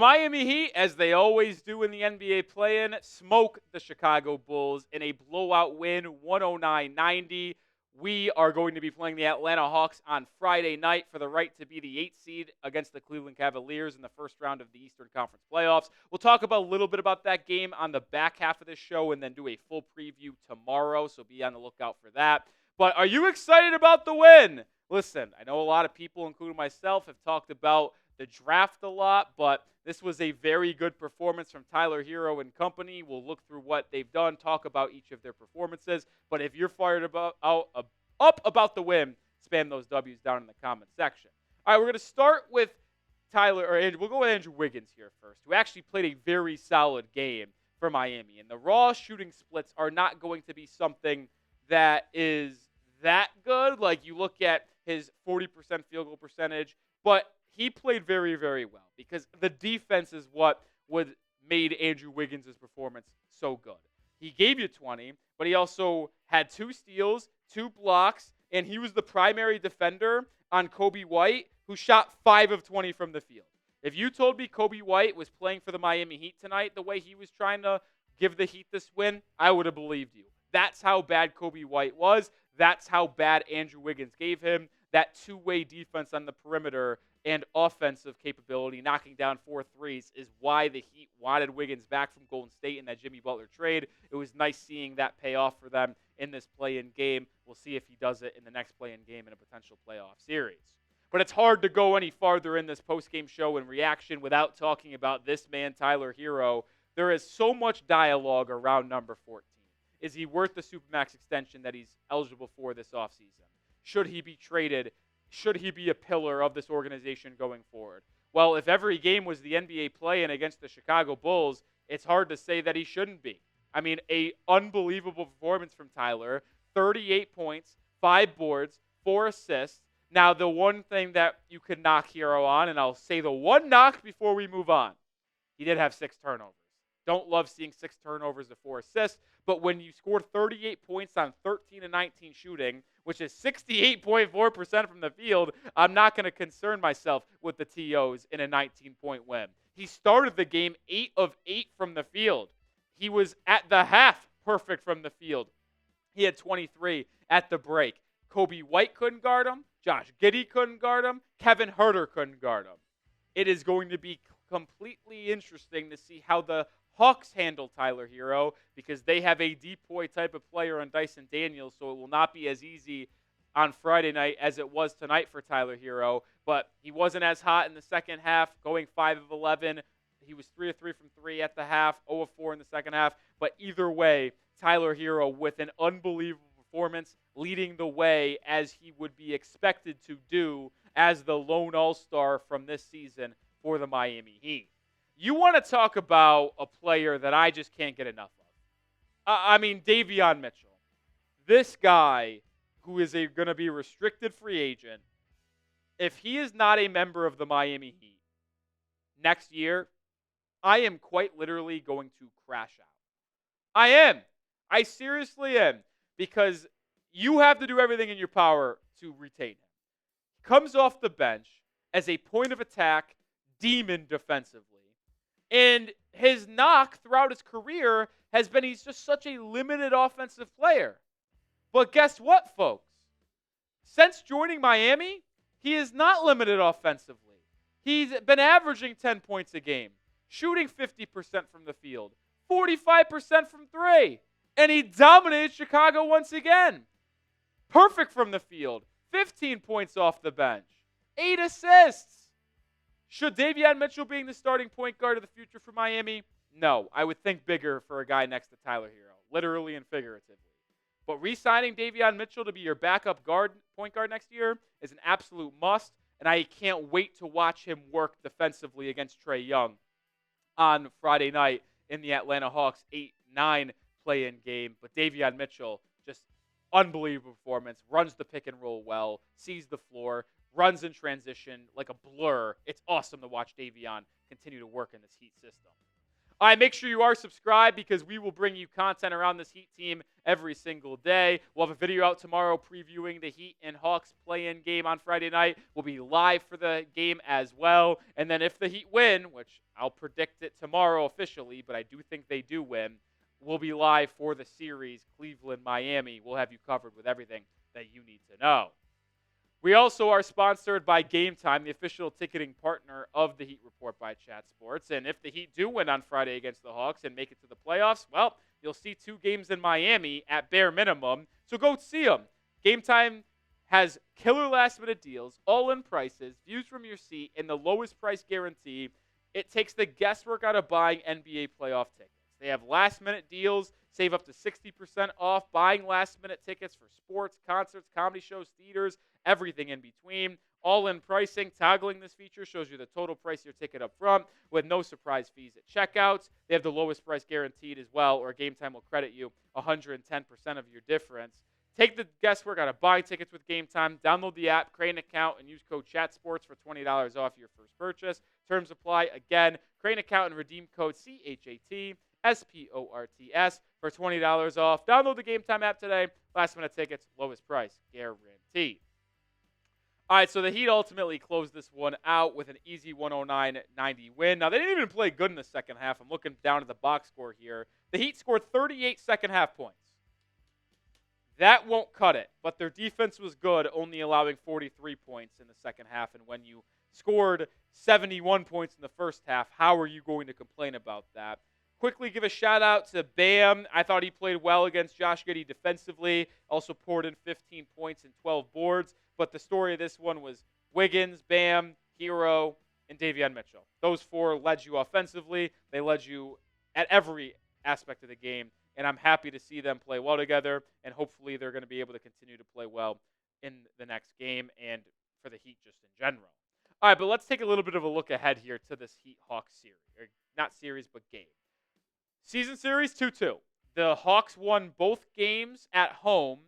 Miami Heat, as they always do in the NBA play-in, smoke the Chicago Bulls in a blowout win, 109-90. We are going to be playing the Atlanta Hawks on Friday night for the right to be the 8th seed against the Cleveland Cavaliers in the first round of the Eastern Conference playoffs. We'll talk about a little bit about that game on the back half of this show and then do a full preview tomorrow, so be on the lookout for that. But are you excited about the win? Listen, I know a lot of people, including myself, have talked about the draft a lot, but this was a very good performance from Tyler Herro and company. We'll look through what they've done, talk about each of their performances. But if you're fired up about the win, spam those W's down in the comment section. All right, we're going to start with we'll go with Andrew Wiggins here first, who actually played a very solid game for Miami. And the raw shooting splits are not going to be something that is that good. Like, you look at his 40% field goal percentage, but he played very, very well because the defense is what made Andrew Wiggins' performance so good. He gave you 20, but he also had 2 steals, 2 blocks, and he was the primary defender on Kobe White, who shot 5 of 20 from the field. If you told me Kobe White was playing for the Miami Heat tonight the way he was trying to give the Heat this win, I would have believed you. That's how bad Kobe White was. That's how bad Andrew Wiggins gave him. That two-way defense on the perimeter and offensive capability, knocking down 4 threes, is why the Heat wanted Wiggins back from Golden State in that Jimmy Butler trade. It was nice seeing that pay off for them in this play-in game. We'll see if he does it in the next play-in game in a potential playoff series. But it's hard to go any farther in this post-game show and reaction without talking about this man, Tyler Herro. There is so much dialogue around number 14. Is he worth the Supermax extension that he's eligible for this offseason? Should he be traded? Should he be a pillar of this organization going forward? Well, if every game was the NBA play-in against the Chicago Bulls, it's hard to say that he shouldn't be. I mean, an unbelievable performance from Tyler. 38 points, 5 boards, 4 assists. Now, the one thing that you could knock Herro on, and I'll say the one knock before we move on, he did have 6 turnovers. Don't love seeing 6 turnovers to 4 assists, but when you scored 38 points on 13 and 19 shooting, which is 68.4% from the field, I'm not going to concern myself with the TOs in a 19-point win. He started the game 8 of 8 from the field. He was at the half perfect from the field. He had 23 at the break. Kobe White couldn't guard him. Josh Giddey couldn't guard him. Kevin Huerter couldn't guard him. It is going to be completely interesting to see how the Hawks handle Tyler Herro because they have a decoy type of player on Dyson Daniels, so it will not be as easy on Friday night as it was tonight for Tyler Herro. But he wasn't as hot in the second half, going 5 of 11. He was 3 of 3 from 3 at the half, 0 of 4 in the second half. But either way, Tyler Herro with an unbelievable performance, leading the way as he would be expected to do as the lone all-star from this season for the Miami Heat. You want to talk about a player that I just can't get enough of. I mean, Davion Mitchell. This guy who is going to be a restricted free agent, if he is not a member of the Miami Heat next year, I am quite literally going to crash out. I am. I seriously am. Because you have to do everything in your power to retain him. He comes off the bench as a point of attack demon defensively. And his knock throughout his career has been he's just such a limited offensive player. But guess what, folks? Since joining Miami, he is not limited offensively. He's been averaging 10 points a game, shooting 50% from the field, 45% from 3. And he dominated Chicago once again. Perfect from the field. 15 points off the bench. 8 assists. Should Davion Mitchell being the starting point guard of the future for Miami? No. I would think bigger for a guy next to Tyler Herro, literally and figuratively. But re-signing Davion Mitchell to be your backup point guard next year is an absolute must, and I can't wait to watch him work defensively against Trae Young on Friday night in the Atlanta Hawks 8-9 play-in game. But Davion Mitchell, just unbelievable performance, runs the pick and roll well, sees the floor, runs in transition like a blur. It's awesome to watch Davion continue to work in this Heat system. All right, make sure you are subscribed because we will bring you content around this Heat team every single day. We'll have a video out tomorrow previewing the Heat and Hawks play-in game on Friday night. We'll be live for the game as well. And then if the Heat win, which I'll predict it tomorrow officially, but I do think they do win, we'll be live for the series, Cleveland-Miami. We'll have you covered with everything that you need to know. We also are sponsored by Game Time, the official ticketing partner of the Heat Report by Chat Sports. And if the Heat do win on Friday against the Hawks and make it to the playoffs, well, you'll see 2 games in Miami at bare minimum. So go see them. Game Time has killer last-minute deals, all-in prices, views from your seat, and the lowest price guarantee. It takes the guesswork out of buying NBA playoff tickets. They have last-minute deals. Save up to 60% off buying last-minute tickets for sports, concerts, comedy shows, theaters, everything in between. All-in pricing. Toggling this feature shows you the total price of your ticket up front with no surprise fees at checkouts. They have the lowest price guaranteed as well, or Game Time will credit you 110% of your difference. Take the guesswork out of buying tickets with Game Time. Download the app, create an account, and use code CHATSPORTS for $20 off your first purchase. Terms apply. Again, create an account and redeem code CHATSPORTS for $20 off. Download the Game Time app today. Last-minute tickets, lowest price guaranteed. All right, so the Heat ultimately closed this one out with an easy 109-90 win. Now, they didn't even play good in the second half. I'm looking down at the box score here. The Heat scored 38 second-half points. That won't cut it, but their defense was good, only allowing 43 points in the second half. And when you scored 71 points in the first half, how are you going to complain about that? Quickly give a shout-out to Bam. I thought he played well against Josh Giddey defensively. Also poured in 15 points and 12 boards. But the story of this one was Wiggins, Bam, Herro, and Davion Mitchell. Those 4 led you offensively. They led you at every aspect of the game. And I'm happy to see them play well together. And hopefully they're going to be able to continue to play well in the next game and for the Heat just in general. All right, but let's take a little bit of a look ahead here to this Heat-Hawks series. Or not series, but game. Season series 2-2. The Hawks won both games at home.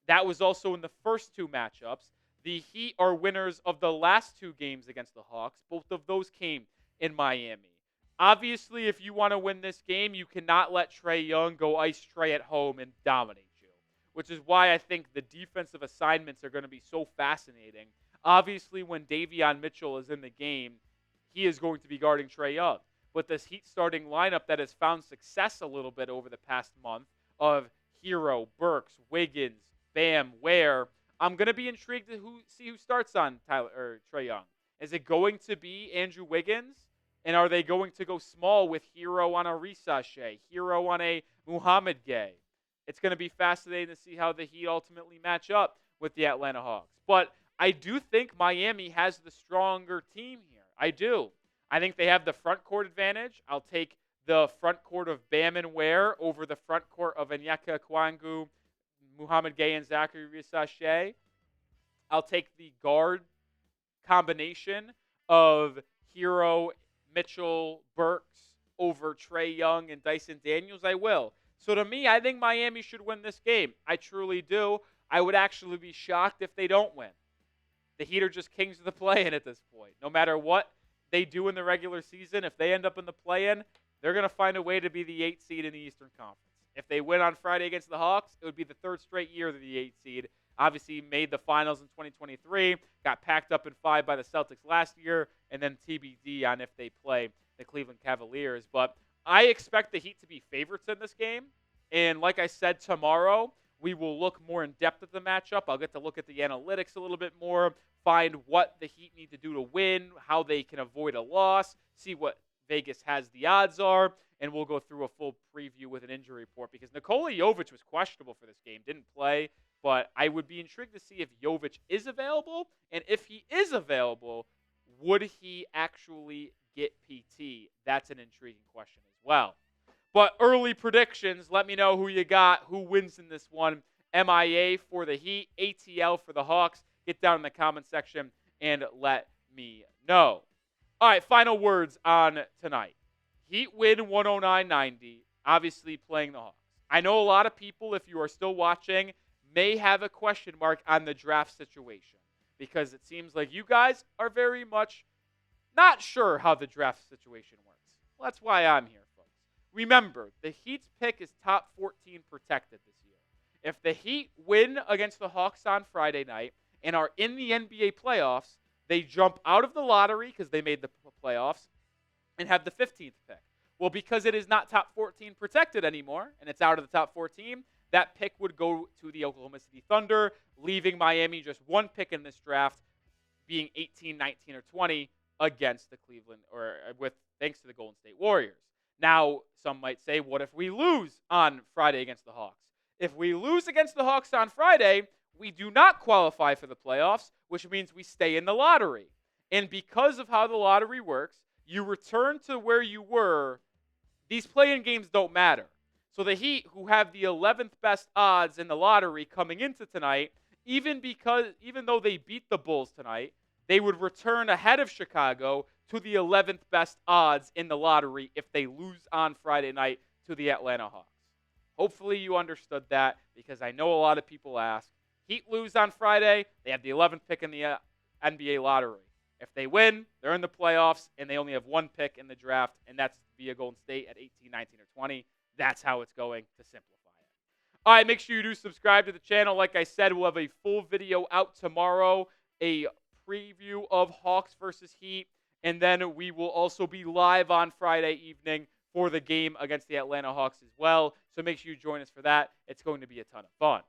That was also in the first 2 matchups. The Heat are winners of the last 2 games against the Hawks. Both of those came in Miami. Obviously, if you want to win this game, you cannot let Trae Young go ice Trae at home and dominate you, which is why I think the defensive assignments are going to be so fascinating. Obviously, when Davion Mitchell is in the game, he is going to be guarding Trae Young. But this Heat starting lineup that has found success a little bit over the past month of Herro, Burks, Wiggins, Bam, Ware, I'm going to be intrigued to see who starts on Trae Young. Is it going to be Andrew Wiggins? And are they going to go small with Herro on a Risache, Herro on a Muhammad Gay? It's going to be fascinating to see how the Heat ultimately match up with the Atlanta Hawks. But I do think Miami has the stronger team here. I do. I think they have the front court advantage. I'll take the front court of Bam and Ware over the front court of Onyeka Okongwu, Muhammad Gay, and Zachary Risache. I'll take the guard combination of Herro, Mitchell, Burks over Trae Young and Dyson Daniels. I will. So to me, I think Miami should win this game. I truly do. I would actually be shocked if they don't win. The Heat are just kings of the play-in at this point. No matter what they do in the regular season, if they end up in the play-in, they're going to find a way to be the 8th seed in the Eastern Conference. If they win on Friday against the Hawks, it would be the 3rd straight year of the 8th seed. Obviously made the finals in 2023, got packed up in 5 by the Celtics last year, and then TBD on if they play the Cleveland Cavaliers. But I expect the Heat to be favorites in this game. And like I said, tomorrow we will look more in depth at the matchup. I'll get to look at the analytics a little bit more, find what the Heat need to do to win, how they can avoid a loss, see what Vegas has the odds are, and we'll go through a full preview with an injury report because Nikola Jovic was questionable for this game, didn't play, but I would be intrigued to see if Jovic is available, and if he is available, would he actually get PT? That's an intriguing question as well. But early predictions, let me know who you got, who wins in this one. MIA for the Heat, ATL for the Hawks. Get down in the comment section and let me know. All right, final words on tonight. Heat win 109-90, obviously playing the Hawks. I know a lot of people, if you are still watching, may have a question mark on the draft situation because it seems like you guys are very much not sure how the draft situation works. Well, that's why I'm here, folks. Remember, the Heat's pick is top 14 protected this year. If the Heat win against the Hawks on Friday night and are in the NBA playoffs, they jump out of the lottery because they made the playoffs and have the 15th pick. Well, because it is not top 14 protected anymore and it's out of the top 14, that pick would go to the Oklahoma City Thunder, leaving Miami just one pick in this draft, being 18, 19, or 20 against the Cleveland, or with thanks to the Golden State Warriors. Now, some might say, what if we lose on Friday against the Hawks? If we lose against the Hawks on Friday, we do not qualify for the playoffs, which means we stay in the lottery. And because of how the lottery works, you return to where you were. These play-in games don't matter. So the Heat, who have the 11th best odds in the lottery coming into tonight, even though they beat the Bulls tonight, they would return ahead of Chicago to the 11th best odds in the lottery if they lose on Friday night to the Atlanta Hawks. Hopefully you understood that, because I know a lot of people ask. Heat lose on Friday, they have the 11th pick in the NBA lottery. If they win, they're in the playoffs, and they only have one pick in the draft, and that's via Golden State at 18, 19, or 20. That's how it's going, to simplify it. All right, make sure you do subscribe to the channel. Like I said, we'll have a full video out tomorrow, a preview of Hawks versus Heat, and then we will also be live on Friday evening for the game against the Atlanta Hawks as well. So make sure you join us for that. It's going to be a ton of fun.